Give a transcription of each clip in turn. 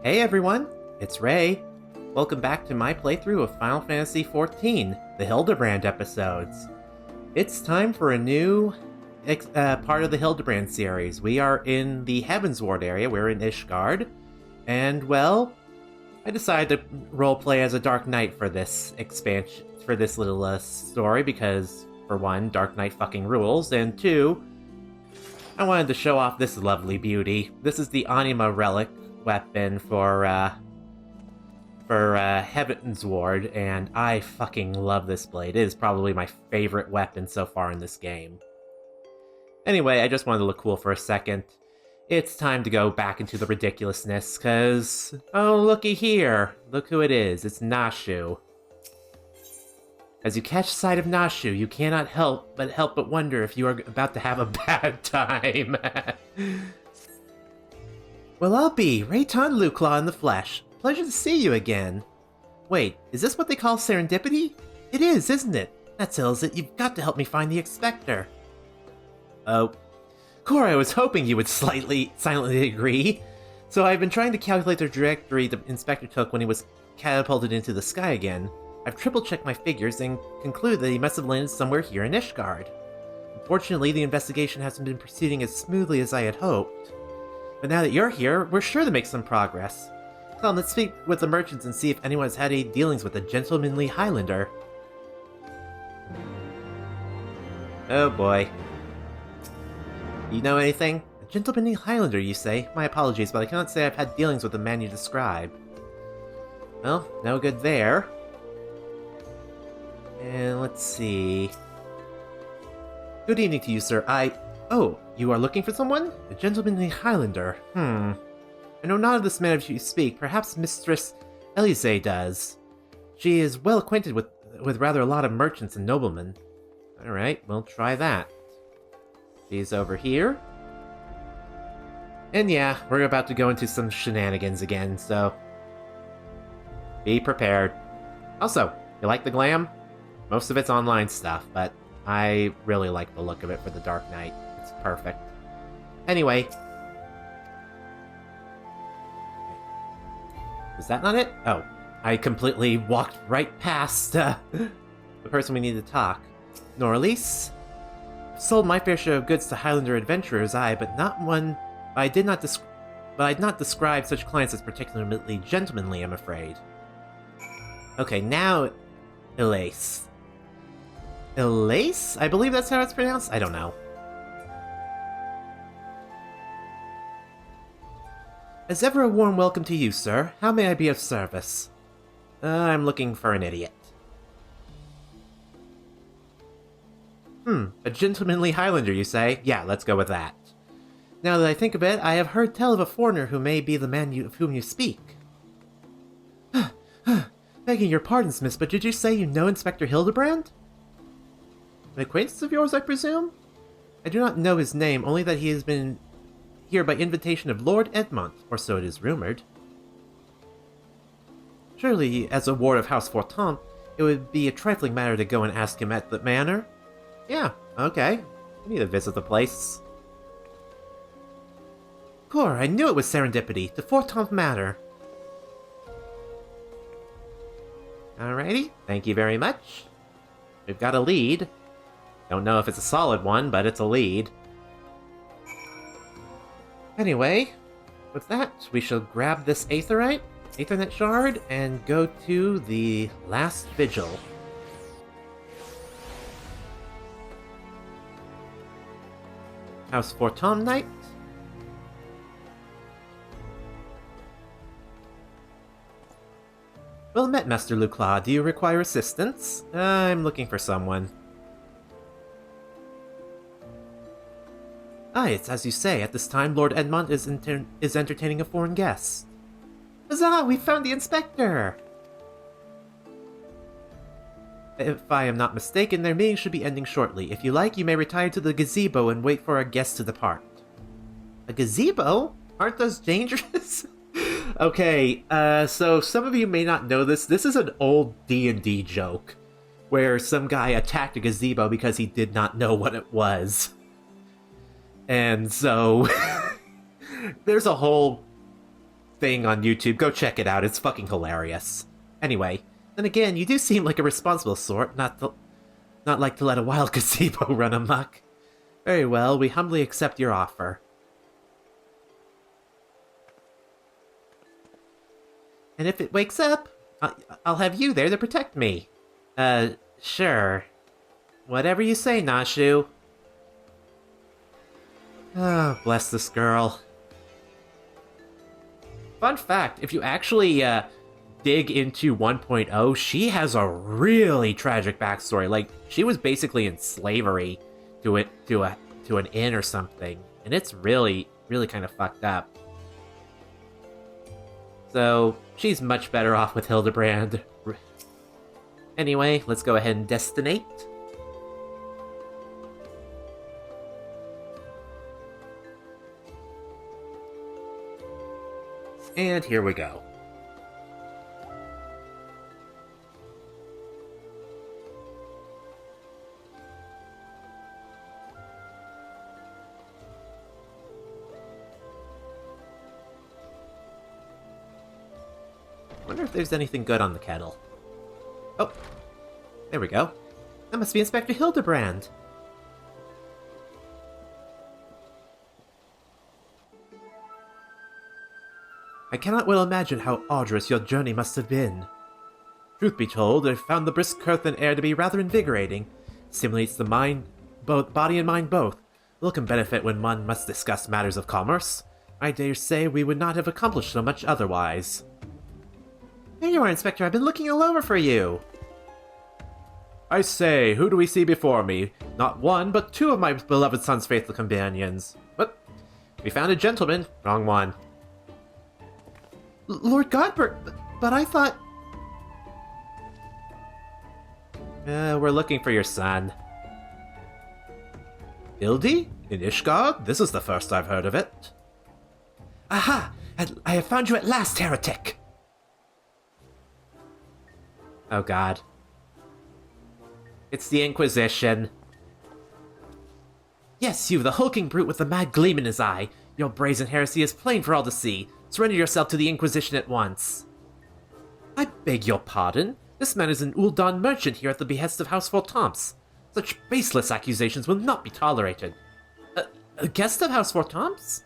Hey everyone, it's Ray. Welcome back to my playthrough of Final Fantasy XIV, the Hildibrand episodes. It's time for a new part of the Hildibrand series. We are in the Heavensward area, we're in Ishgard, and well, I decided to roleplay as a Dark Knight for this expansion, for this little story, because, for one, Dark Knight fucking rules, and two, I wanted to show off this lovely beauty. This is the Anima Relic weapon for Heavensward, and I fucking love this blade. It is probably my favorite weapon so far in this game. Anyway, I just wanted to look cool for a second. It's time to go back into the ridiculousness, cause... oh, looky here! Look who it is, it's Nashu. As you catch sight of Nashu, you cannot help but wonder if you are about to have a bad time. Well, I'll be Rei'tan Luclaw in the flesh. Pleasure to see you again. Wait, is this what they call serendipity? It is, isn't it? That settles it. You've got to help me find the Inspector. Oh. Cora, I was hoping you would silently agree. So I've been trying to calculate the trajectory the Inspector took when he was catapulted into the sky again. I've triple-checked my figures and conclude that he must have landed somewhere here in Ishgard. Unfortunately, the investigation hasn't been proceeding as smoothly as I had hoped. But now that you're here, we're sure to make some progress. Come, let's speak with the merchants and see if anyone has had any dealings with the gentlemanly Highlander. Oh boy. You know anything? A gentlemanly Highlander, you say? My apologies, but I cannot say I've had dealings with the man you describe. Well, no good there. And let's see... Good evening to you, sir. Oh, you are looking for someone? A gentlemanly Highlander. I know not of this man of you speak. Perhaps Mistress Elise does. She is well acquainted with rather a lot of merchants and noblemen. Alright, we'll try that. She's over here. And yeah, we're about to go into some shenanigans again, so... be prepared. Also, you like the glam? Most of it's online stuff, but I really like the look of it for the Dark Knight. It's perfect. Anyway. Was that not it? Oh, I completely walked right past the person we need to talk. Norlise? Sold my fair share of goods to Highlander adventurers, but not one... I did not describe such clients as particularly gentlemanly, I'm afraid. Okay, now... Elise. Elise? I believe that's how it's pronounced? I don't know. As ever, a warm welcome to you, sir. How may I be of service? I'm looking for an idiot. A gentlemanly Highlander, you say? Yeah, let's go with that. Now that I think of it, I have heard tell of a foreigner who may be the man of whom you speak. Begging your pardons, miss, but did you say you know Inspector Hildibrand? An acquaintance of yours, I presume? I do not know his name, only that he has been here by invitation of Lord Edmont, or so it is rumored. Surely, as a ward of House Forton, it would be a trifling matter to go and ask him at the manor? Yeah, okay. I need to visit the place. Cora, I knew it was serendipity, to Forton Manor. Alrighty, thank you very much. We've got a lead. Don't know if it's a solid one, but it's a lead. Anyway, with that, we shall grab this Aethernet shard, and go to the last vigil. House Forton Knight. Well met, Master Luclaw. Do you require assistance? I'm looking for someone. It's as you say. At this time, Lord Edmont is entertaining a foreign guest. Huzzah! We found the Inspector! If I am not mistaken, their meeting should be ending shortly. If you like, you may retire to the gazebo and wait for our guests to depart. A gazebo? Aren't those dangerous? Okay, so some of you may not know this. This is an old D&D joke, where some guy attacked a gazebo because he did not know what it was. And so, there's a whole thing on YouTube. Go check it out. It's fucking hilarious. Anyway, then again, you do seem like a responsible sort, not like to let a wild gazebo run amok. Very well, we humbly accept your offer. And if it wakes up, I'll have you there to protect me. Sure. Whatever you say, Nashu. Oh, bless this girl. Fun fact, if you actually, dig into 1.0, she has a really tragic backstory. Like, she was basically in slavery to an inn or something. And it's really, really kind of fucked up. So, she's much better off with Hildibrand. Anyway, let's go ahead and destinate. And here we go. Wonder if there's anything good on the kettle. Oh, there we go. That must be Inspector Hildibrand. I cannot well imagine how arduous your journey must have been. Truth be told, I found the brisk Coerthan air to be rather invigorating. It stimulates the mind, body and mind both. Will can benefit when one must discuss matters of commerce. I dare say we would not have accomplished so much otherwise. There you are, Inspector. I've been looking all over for you. I say, who do we see before me? Not one, but two of my beloved son's faithful companions. But we found a gentleman. Wrong one. Lord Godbert, but I thought... we're looking for your son. Hildi? In Ishgard? This is the first I've heard of it. Aha! I have found you at last, heretic! Oh god. It's the Inquisition. Yes, you, the hulking brute with the mad gleam in his eye. Your brazen heresy is plain for all to see. Surrender yourself to the Inquisition at once. I beg your pardon? This man is an Ul'dan merchant here at the behest of House Fortamps. Such baseless accusations will not be tolerated. A guest of House Fortamps?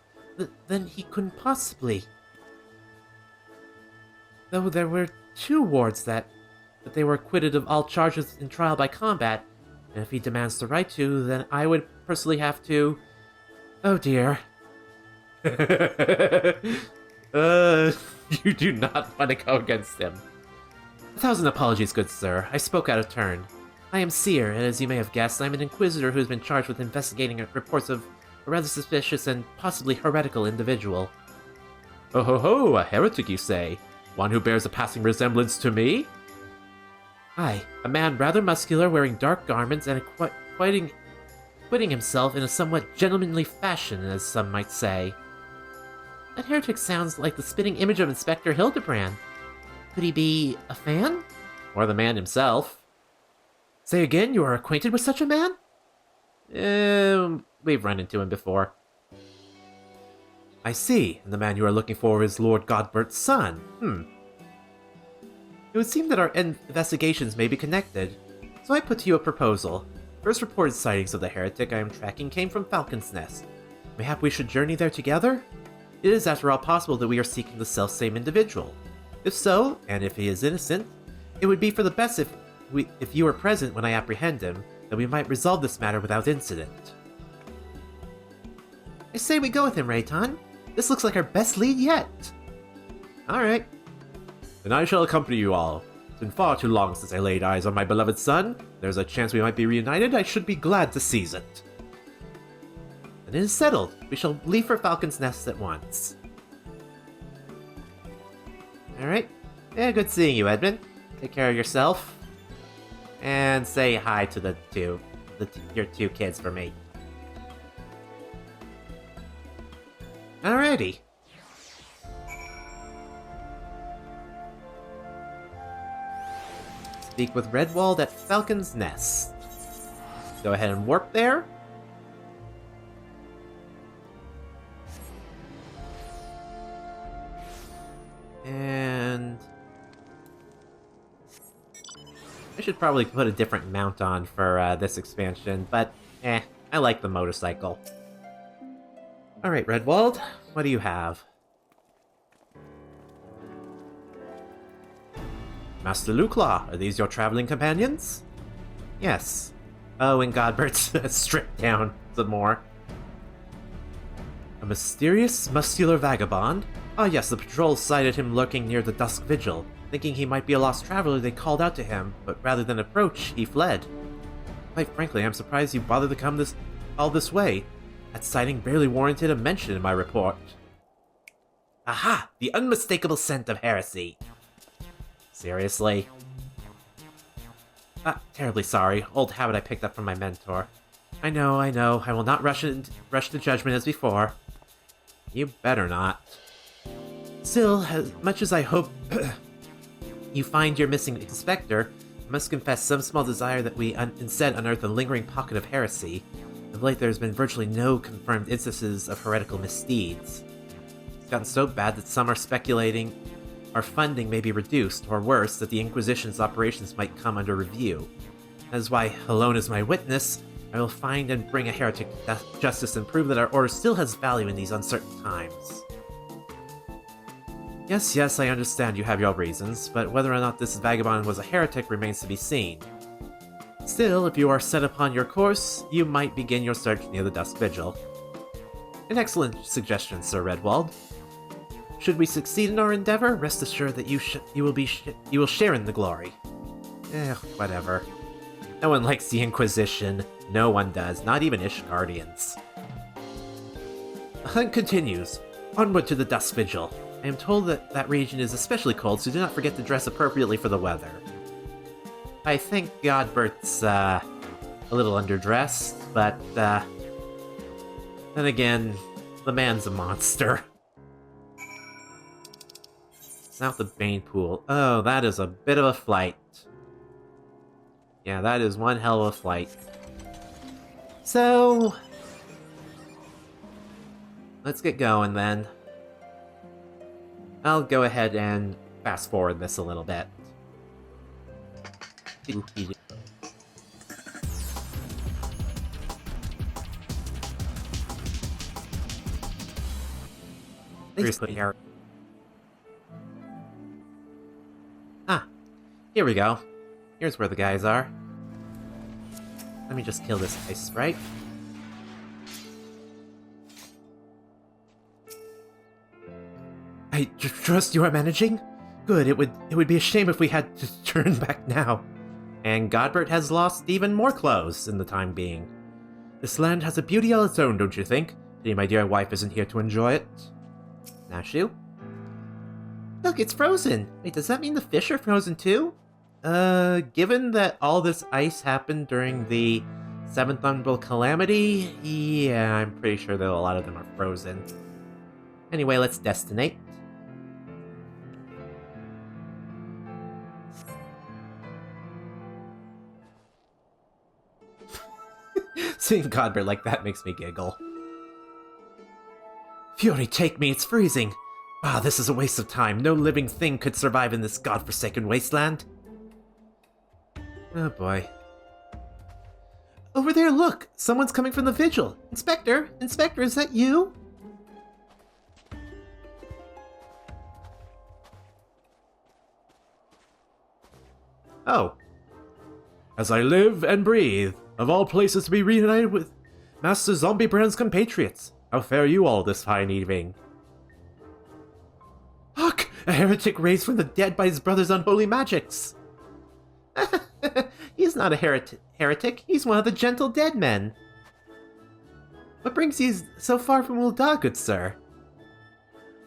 Then he couldn't possibly... Though there were 2 wards that they were acquitted of all charges in trial by combat, and if he demands the right to, then I would personally have to... Oh dear. You do not want to go against him. 1,000 apologies, good sir. I spoke out of turn. I am Seer, and as you may have guessed, I'm an inquisitor who has been charged with investigating reports of a rather suspicious and possibly heretical individual. Oh ho ho, a heretic you say? One who bears a passing resemblance to me? Aye, a man rather muscular, wearing dark garments, and acquitting himself in a somewhat gentlemanly fashion, as some might say. That heretic sounds like the spitting image of Inspector Hildibrand. Could he be a fan? Or the man himself? Say again, you are acquainted with such a man? We've run into him before. I see, and the man you are looking for is Lord Godbert's son. It would seem that our investigations may be connected, so I put to you a proposal. First reported sightings of the heretic I am tracking came from Falcon's Nest. Mayhap we should journey there together? It is, after all, possible that we are seeking the selfsame individual. If so, and if he is innocent, it would be for the best if you were present when I apprehend him, that we might resolve this matter without incident. I say we go with him, Rei'tan. This looks like our best lead yet. Alright. Then I shall accompany you all. It's been far too long since I laid eyes on my beloved son. There's a chance we might be reunited. I should be glad to seize it. Then it is settled. We shall leave for Falcon's Nest at once. Alright. Yeah, good seeing you, Edmund. Take care of yourself. And say hi to your 2 kids for me. Alrighty. Speak with Redwald at Falcon's Nest. Go ahead and warp there. I should probably put a different mount on for this expansion, but I like the motorcycle. Alright, Redwald, what do you have? Master Luclaw, are these your traveling companions? Yes. Oh, and Godbert's stripped down some more. A mysterious, muscular vagabond? Ah yes, the patrol sighted him lurking near the Dusk Vigil. Thinking he might be a lost traveler, they called out to him, but rather than approach, he fled. Quite frankly, I'm surprised you bothered to come all this way. That sighting barely warranted a mention in my report. Aha! The unmistakable scent of heresy! Seriously? Terribly sorry. Old habit I picked up from my mentor. I know. I will not rush to judgment as before. You better not. Still, as much as I hope you find your missing inspector, I must confess some small desire that we instead unearth a lingering pocket of heresy. Of late there has been virtually no confirmed instances of heretical misdeeds. It's gotten so bad that some are speculating our funding may be reduced, or worse, that the Inquisition's operations might come under review. That is why, alone as my witness, I will find and bring a heretic to justice and prove that our order still has value in these uncertain times. Yes, I understand you have your reasons, but whether or not this vagabond was a heretic remains to be seen. Still, if you are set upon your course, you might begin your search near the Dusk Vigil. An excellent suggestion, Sir Redwald. Should we succeed in our endeavor, rest assured that you will share in the glory. Whatever. No one likes the Inquisition. No one does, not even Ishgardians. The hunt continues. Onward to the Dusk Vigil. I am told that that region is especially cold, so do not forget to dress appropriately for the weather. I think Godbert's, a little underdressed, but, then again, the man's a monster. South of Bane Pool. Oh, that is a bit of a flight. Yeah, that is one hell of a flight. So, let's get going then. I'll go ahead and fast forward this a little bit. Here we go. Here's where the guys are. Let me just kill this ice sprite. I trust you are managing? Good, it would be a shame if we had to turn back now. And Godbert has lost even more clothes in the time being. This land has a beauty all its own, don't you think? Pity my dear wife isn't here to enjoy it. Nashu? Look, it's frozen! Wait, does that mean the fish are frozen too? Given that all this ice happened during the 7th Umbral Calamity, yeah, I'm pretty sure that a lot of them are frozen. Anyway, let's destinate. Seeing Godbert like that makes me giggle. Fury, take me, it's freezing! Ah, this is a waste of time. No living thing could survive in this godforsaken wasteland. Oh boy. Over there, look! Someone's coming from the Vigil! Inspector! Inspector, is that you? Oh. As I live and breathe, of all places to be reunited with Master Zombiebrand's compatriots. How fare you all this fine evening? Look! A heretic raised from the dead by his brother's unholy magics! He's not a heretic, he's one of the gentle dead men. What brings you so far from Ul'dah, good sir?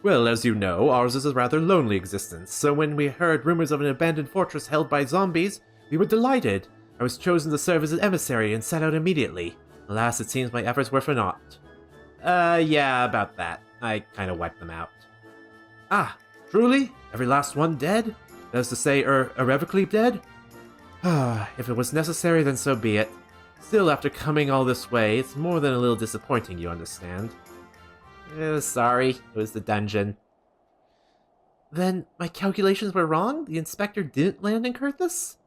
Well, as you know, ours is a rather lonely existence, so when we heard rumors of an abandoned fortress held by zombies, we were delighted. I was chosen to serve as an emissary and set out immediately. Alas, it seems my efforts were for naught. Yeah, about that. I kinda wiped them out. Ah, truly? Every last one dead? That is to say, irrevocably dead? Ah, if it was necessary, then so be it. Still, after coming all this way, it's more than a little disappointing, you understand. Sorry, it was the dungeon. Then, my calculations were wrong? The inspector didn't land in Coerthas?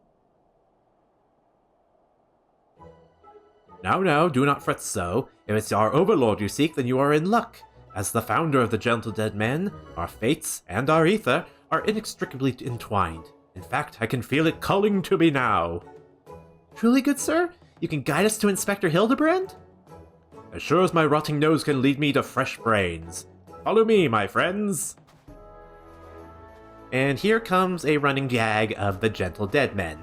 Now, now, do not fret so. If it's our overlord you seek, then you are in luck. As the founder of the Gentle Dead Men, our fates and our ether are inextricably entwined. In fact, I can feel it calling to me now. Truly, good sir? You can guide us to Inspector Hildibrand? As sure as my rotting nose can lead me to fresh brains. Follow me, my friends. And here comes a running gag of the Gentle Dead Men.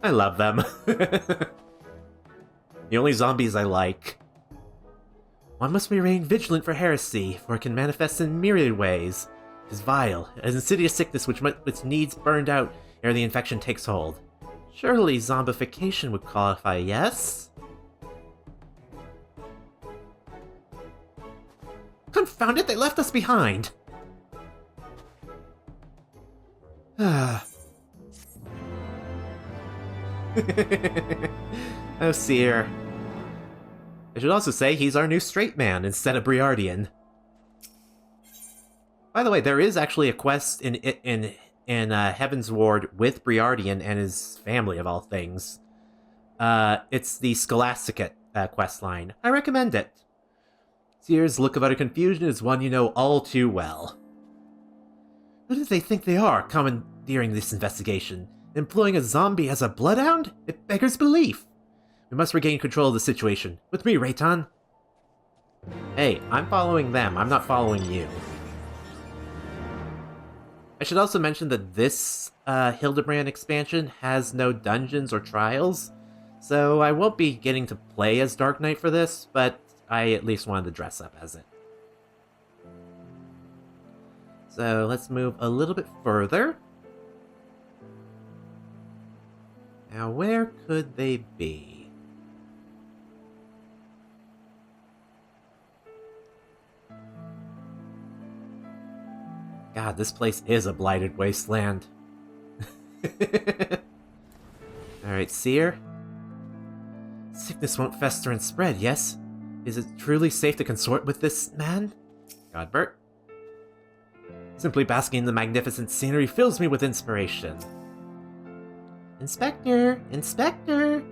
I love them. The only zombies I like. One must remain vigilant for heresy, for it can manifest in myriad ways. It is vile, an insidious sickness which needs burned out ere the infection takes hold. Surely zombification would qualify, yes? Confound it, they left us behind! Oh, Seer. I should also say he's our new straight man instead of Briardian. By the way, there is actually a quest in Heaven's Ward with Briardian and his family, of all things. It's the Scholasticate questline. I recommend it. Seer's look of utter confusion is one you know all too well. Who do they think they are, commandeering this investigation? Employing a zombie as a bloodhound? It beggars belief. We must regain control of the situation. With me, Rei'tan. Hey, I'm following them. I'm not following you. I should also mention that this Hildibrand expansion has no dungeons or trials, so I won't be getting to play as Dark Knight for this, but I at least wanted to dress up as it. So let's move a little bit further. Now, where could they be? God, this place is a blighted wasteland. Alright, Seer. Sickness won't fester and spread, yes? Is it truly safe to consort with this man? Godbert. Simply basking in the magnificent scenery fills me with inspiration. Inspector! Inspector!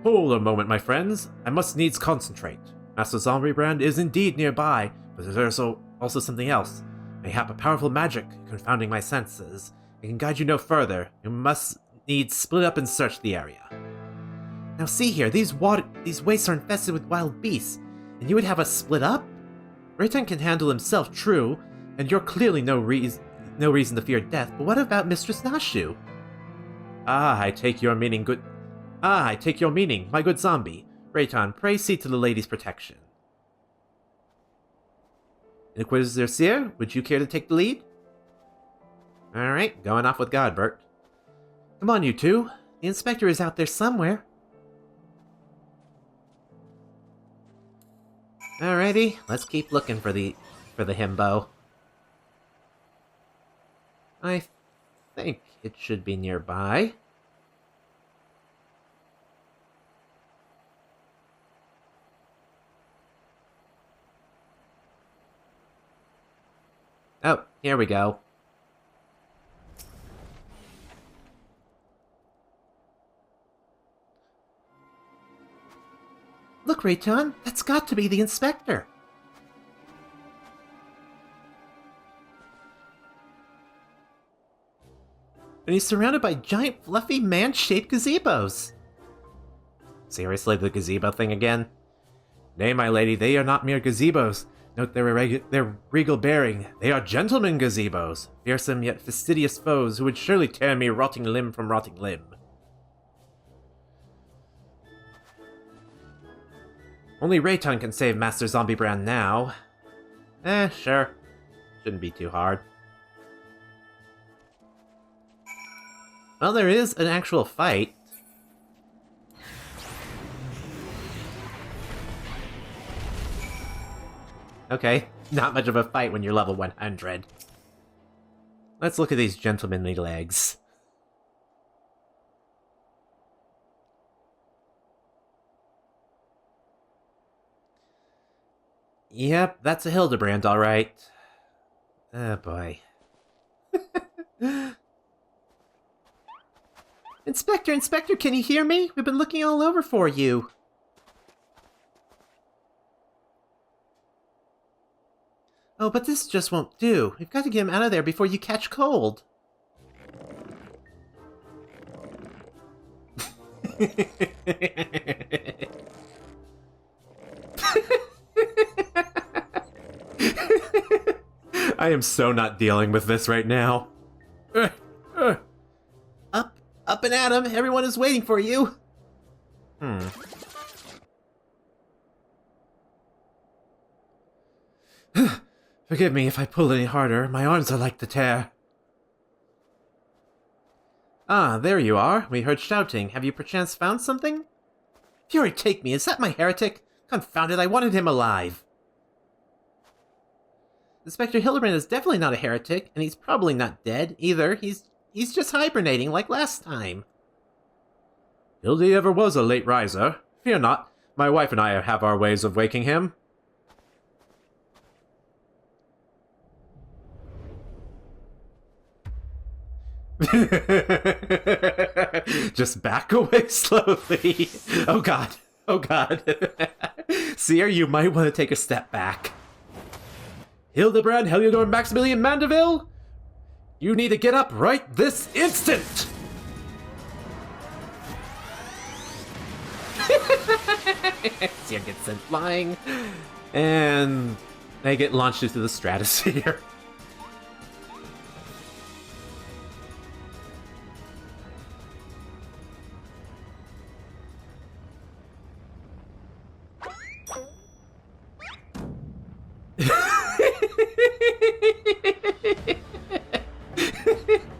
Hold a moment, my friends. I must needs concentrate. Master Hildibrand is indeed nearby, but there's also something else. Mayhap a powerful magic confounding my senses. It can guide you no further. You must needs split up and search the area. Now see here, these wastes are infested with wild beasts, and you would have us split up? Rei'tan can handle himself, true, and you're clearly no reason to fear death, but what about Mistress Nashu? I take your meaning, my good zombie. Rei'tan, pray see to the lady's protection. Inquisitor Seer, would you care to take the lead? Alright, going off with Godbert. Come on, you two. The inspector is out there somewhere. Alrighty, let's keep looking for the himbo. I think it should be nearby. Oh, here we go. Look, Rei'tan, that's got to be the inspector. And he's surrounded by giant, fluffy, man-shaped gazebos. Seriously, the gazebo thing again? Nay, my lady, they are not mere gazebos. Note their regal bearing. They are gentlemen gazebos, fearsome yet fastidious foes who would surely tear me rotting limb from rotting limb. Only Rei'tan can save Master Hildibrand now. Sure. Shouldn't be too hard. Well, there is an actual fight. Okay, not much of a fight when you're level 100. Let's look at these gentlemanly legs. Yep, that's a Hildibrand, alright. Oh boy. Inspector, Inspector, can you hear me? We've been looking all over for you. Oh, but this just won't do. We've got to get him out of there before you catch cold. I am so not dealing with this right now. Up and at him! Everyone is waiting for you! Forgive me if I pull any harder. My arms are like to tear. Ah, there you are. We heard shouting. Have you perchance found something? Fury take me, is that my heretic? Confound it, I wanted him alive. Inspector Hildibrand is definitely not a heretic, and he's probably not dead, either. He's just hibernating like last time. Hildy ever was a late riser. Fear not, my wife and I have our ways of waking him. Just back away slowly. Oh god. Oh god. Seer, you might want to take a step back. Hildibrand, Heliodor, Maximilian Mandeville? You need to get up right this instant! Seer gets sent flying. And they get launched into the stratosphere.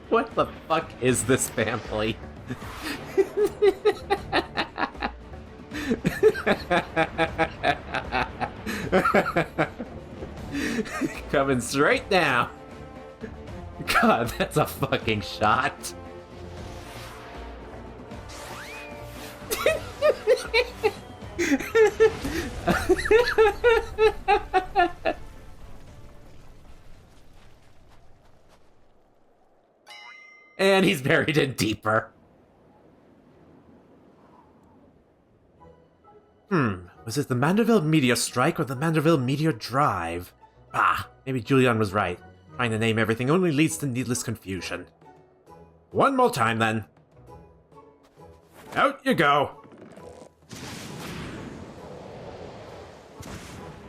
What the fuck is this family? Coming straight down. God, that's a fucking shot. And he's buried in deeper. Was it the Mandeville meteor strike or the Mandeville meteor drive? Ah, maybe Julian was right. Trying to name everything only leads to needless confusion. One more time, then. Out you go.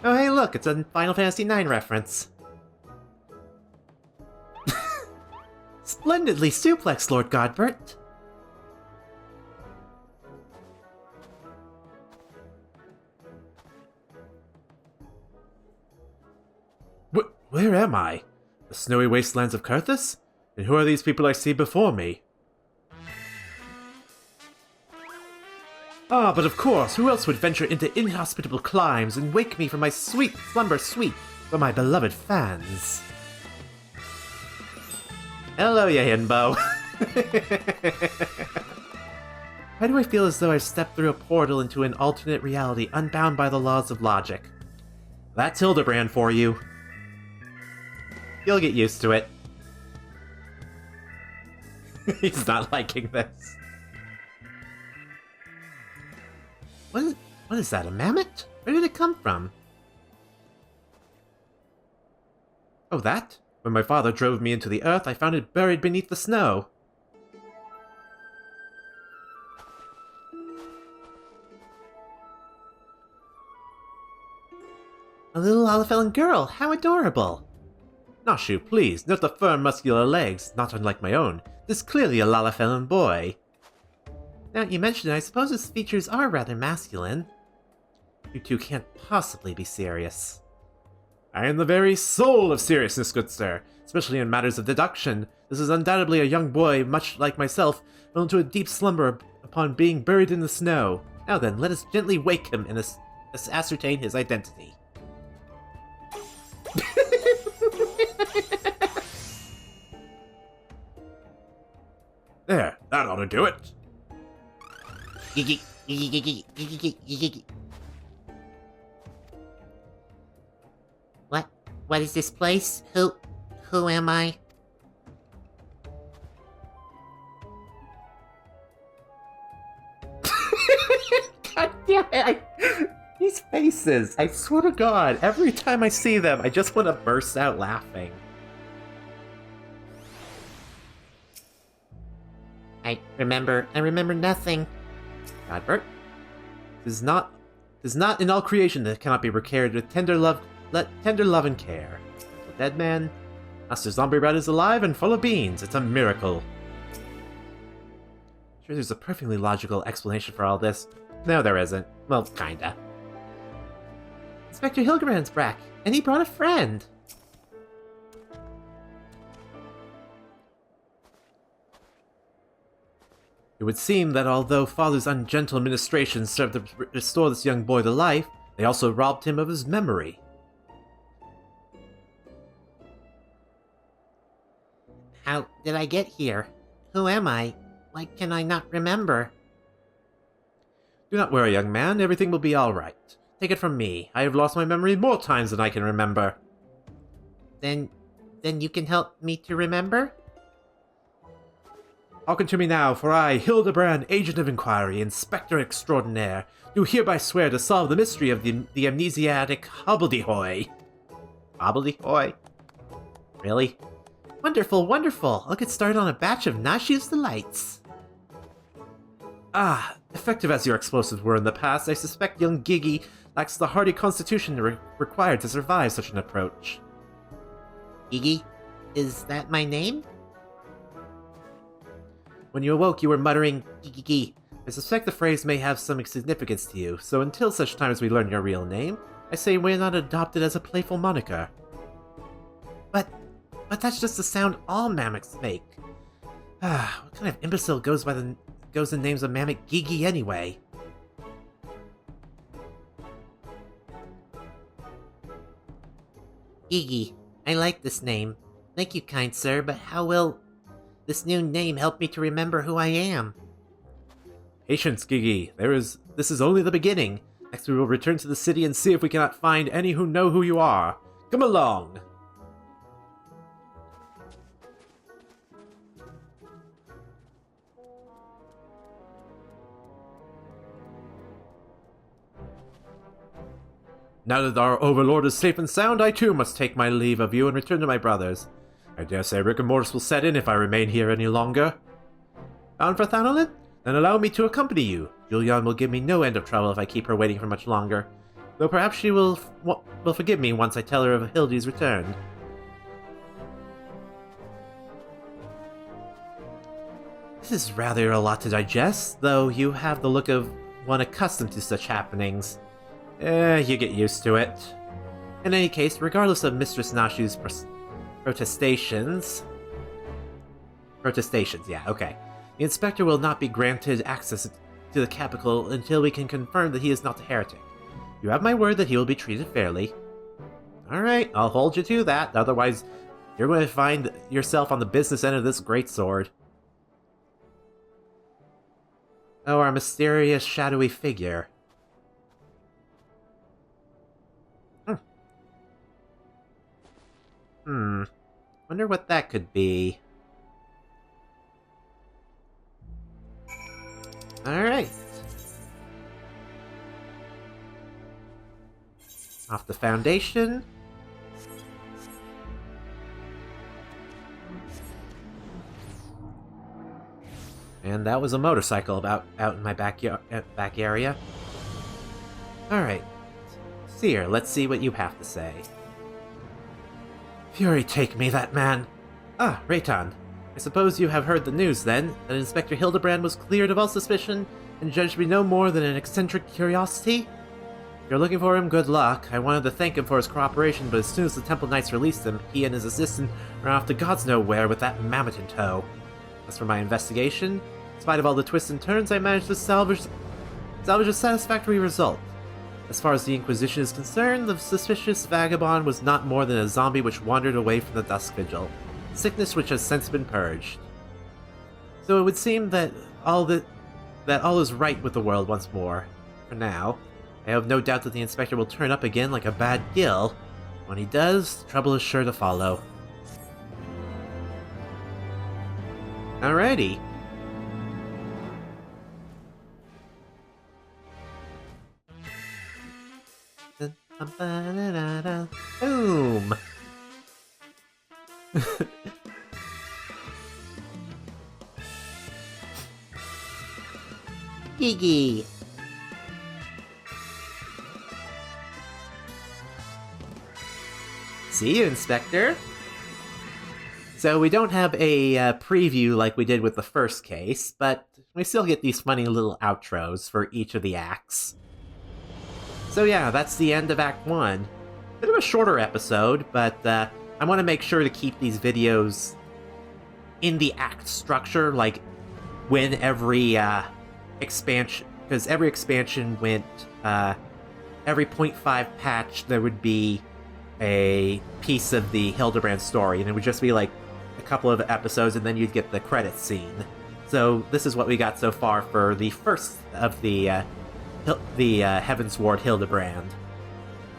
Oh, hey, look, it's a Final Fantasy IX reference. Splendidly suplexed, Lord Godbert. Where am I? The snowy wastelands of Coerthas? And who are these people I see before me? Ah, but of course, who else would venture into inhospitable climes and wake me from my sweet slumber sweet for my beloved fans? Hello, Yahimbo. Why do I feel as though I've stepped through a portal into an alternate reality unbound by the laws of logic? That's Hildibrand for you. You'll get used to it. He's not liking this. What is that, a mammoth? Where did it come from? Oh, that? When my father drove me into the earth, I found it buried beneath the snow. A little Olifellan girl, how adorable! Noshu, please, note the firm, muscular legs, not unlike my own. This is clearly a Lalafellan boy. Now that you mention it, I suppose his features are rather masculine. You two can't possibly be serious. I am the very soul of seriousness, good sir, especially in matters of deduction. This is undoubtedly a young boy, much like myself, fell into a deep slumber upon being buried in the snow. Now then, let us gently wake him and ascertain his identity. There, that ought to do it. What is this place? Who am I? faces! I swear to God, every time I see them, I just want to burst out laughing. I remember nothing. Godbert? Tis not in all creation that cannot be recared with tender love and care. The dead man, Master Zombie Bread is alive and full of beans. It's a miracle. Sure, there's a perfectly logical explanation for all this. No, there isn't. Well, kinda. Inspector Hildibrand's back, and he brought a friend. It would seem that although Father's ungentle administration served to restore this young boy to life, they also robbed him of his memory. How did I get here? Who am I? Why can I not remember? Do not worry, young man. Everything will be all right. Take it from me. I have lost my memory more times than I can remember. Then you can help me to remember? Hearken to me now, for I, Hildibrand, Agent of Inquiry, Inspector Extraordinaire, do hereby swear to solve the mystery of the amnesiatic hobbledehoy. Hobbledehoy? Really? Wonderful, wonderful! I'll get started on a batch of nauseous delights. Ah, effective as your explosives were in the past, I suspect young Giggy lacks the hardy constitution required to survive such an approach. Giggy? Is that my name? When you awoke, you were muttering, "Gee." I suspect the phrase may have some significance to you, so until such time as we learn your real name, I say why not adopt it as a playful moniker. But that's just the sound all mammoths make. What kind of imbecile goes and names a mammoth Gigi anyway? Gigi, I like this name. Thank you, kind sir, but how will this new name help me to remember who I am? Patience, Gigi. This is only the beginning. Next we will return to the city and see if we cannot find any who know who you are. Come along! Now that our overlord is safe and sound, I too must take my leave of you and return to my brothers. I dare say rigor mortis will set in if I remain here any longer. Bound for Thanolin? Then allow me to accompany you. Julian will give me no end of trouble if I keep her waiting for much longer. Though perhaps she will forgive me once I tell her of Hildy's return. This is rather a lot to digest, though you have the look of one accustomed to such happenings. You get used to it. In any case, regardless of Mistress Nashu's protestations, yeah, okay. The Inspector will not be granted access to the capital until we can confirm that he is not a heretic. You have my word that he will be treated fairly. Alright, I'll hold you to that, otherwise you're going to find yourself on the business end of this greatsword. Oh, our mysterious shadowy figure. Wonder what that could be. Alright. Off the foundation. And that was a motorcycle out in my back area. Alright. Seer, let's see what you have to say. Fury take me, that man! Ah, Rei'tan. I suppose you have heard the news, then, that Inspector Hildibrand was cleared of all suspicion and judged to be no more than an eccentric curiosity? If you're looking for him, good luck. I wanted to thank him for his cooperation, but as soon as the Temple Knights released him, he and his assistant ran off to gods know where with that mammoth in tow. As for my investigation, in spite of all the twists and turns, I managed to salvage a satisfactory result. As far as the Inquisition is concerned, the suspicious vagabond was not more than a zombie which wandered away from the Dusk Vigil, sickness which has since been purged. So it would seem that all is right with the world once more. For now, I have no doubt that the Inspector will turn up again like a bad gill. When he does, trouble is sure to follow. Alrighty. Ba-da-da-da. Boom! Gigi! See you, Inspector! So we don't have a preview like we did with the first case, but we still get these funny little outros for each of the acts. So yeah, that's the end of Act 1. Bit of a shorter episode, but I want to make sure to keep these videos in the act structure, like when every expansion, because every expansion went, every 0.5 patch, there would be a piece of the Hildibrand story, and it would just be like a couple of episodes, and then you'd get the credits scene. So this is what we got so far for the first of the Heavensward Hildibrand.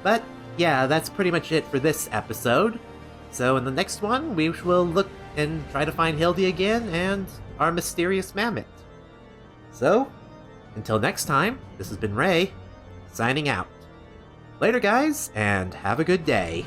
But yeah, that's pretty much it for this episode. So in the next one, we will look and try to find Hildy again and our mysterious mammoth. So, until next time, this has been Ray, signing out. Later, guys, and have a good day.